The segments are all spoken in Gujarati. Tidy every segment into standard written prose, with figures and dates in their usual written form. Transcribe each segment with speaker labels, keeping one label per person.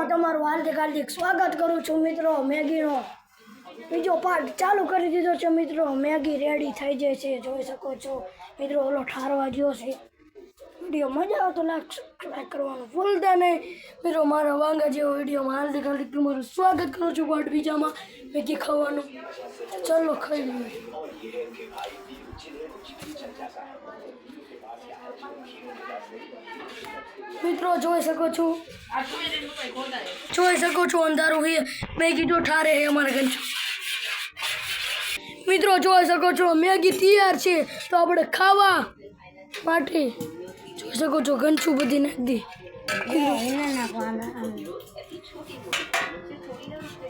Speaker 1: બ્લોગમાં તમારું હાર્દિક સ્વાગત કરું છું મિત્રો। મેગીનો બીજો પાર્ટ ચાલુ કરી દીધો છે મિત્રો। મેગી રેડી થઈ જાય છે, જોઈ શકો છો મિત્રો। ઓલો ઠારવા ગયો છે। વિડીયો મજા આવે તો લાઈક સબસ્ક્રાઈબ કરવાનું ભૂલતા નહીં મિત્રો। મારા વાંગા જેવો વિડીયોમાં હાર્દિક તમારું સ્વાગત કરું છું। પાર્ટ બીજામાં મેગી ખાવાનું, ચાલો ખાઈ લઈએ। મિત્રો જોઈ શકો છો અંધારું છે। મેગી જો ઠારે છે અમારા ગંજો। મિત્રો જોઈ શકો છો મેગી તૈયાર છે, તો આપણે ખાવા માટે જોઈ શકો છો ગંચું બધી નાખી દી।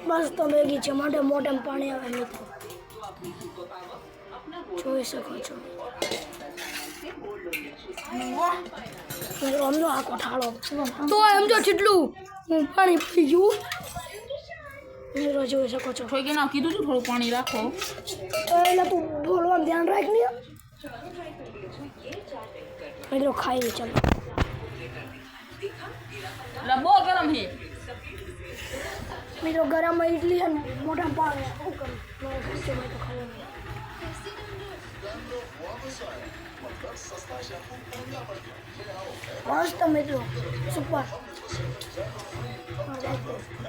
Speaker 1: બસ તો મેગી છે માટે મોઢામાં પાણી આવે મિત્રો, જોઈ શકો છો। સમજો આખો ઠાળો તો સમજો કેટલું પાણી પી ગયું મિત્રો, જોઈ શકો છો।
Speaker 2: કીધું છું થોડું પાણી રાખો,
Speaker 1: એટલે તું બોલવાનું ધ્યાન રાખ ને મિત્રો। ખાઈ લે ચાલો।
Speaker 2: બહુ ગરમ છે
Speaker 1: મિત્રો, ગરમ ઇડલી અને મોટા પાણી શું કરું તો ખાવાનું મસ્ત મિત્રો, સુપર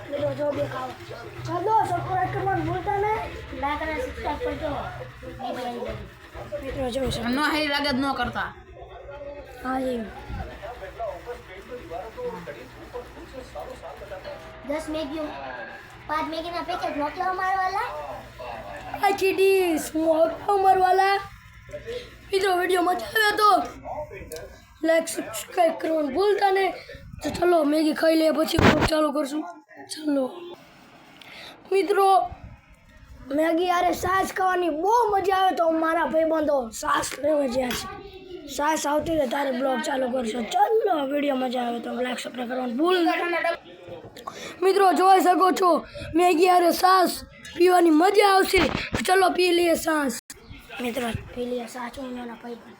Speaker 1: મિત્રો। જો બે ખાવ ચાલો, સબસ્ક્રાઈબ કરવાનું ભૂલતા નહીં, લાઈક અને સબસ્ક્રાઈબ કરજો મિત્રો। જોઈ શકો
Speaker 2: ન હારી લાગે ન કરતા।
Speaker 1: હા જી
Speaker 3: 10 मैगी 5 मैगी ना पैकेट मोकलाओ मारवाला।
Speaker 1: अच्छी डिश मरवाला મિત્રો। વિડીયો મજા આવ્યો તો લાઈક સબસ્ક્રાઈબ કરવાનું ભૂલતા નહીં। તો ચલો મેગી ખાઈ લે પછી બ્લોગ ચાલુ કરશું। ચલો મિત્રો, મેગી યારે સાસ ખાવાની બહુ મજા આવે, તો મારા ભાઈબંધો સાસ લેવા જ્યાં છે। સાસ આવતી રહે તારે બ્લોગ ચાલુ કરશો। ચલો વિડીયો મજા આવે તો લાઈક સબસ્ક્રાઈબ કરવાનું ભૂલ મિત્રો। જોઈ શકો છો મેગી યારે સાસ પીવાની મજા આવશે। ચલો પી લઈએ સાસ મિત્રો, પી લઈએ સાસ। એના ભાઈબંધ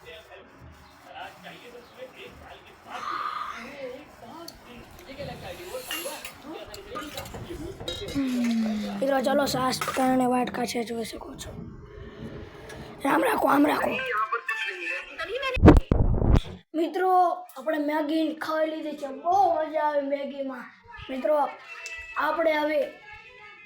Speaker 1: મિત્રો ચલો સાસ કારણે વાટકા છે, જોઈ શકો છો। આમ રાખો આમ રાખો મિત્રો। આપણે મેગી ખાઈ લીધી છે, બહુ મજા આવે મેગીમાં મિત્રો। આપણે હવે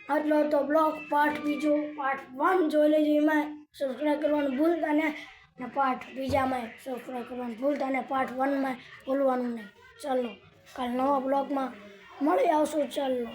Speaker 1: આટલો હતો બ્લોગ। પાર્ટ બીજો પાર્ટ 1 જોઈ લેજો, એમાં સબસ્ક્રાઈબ કરવાનું ભૂલતા નહીં, ને પાર્ટ બીજામાં સબસ્ક્રાઈબ કરવાનું ભૂલતા નહીં, પાર્ટ 1માં ભૂલવાનું નહીં। ચાલો કાલ નવા બ્લોગમાં મળી આવશું। ચાલો।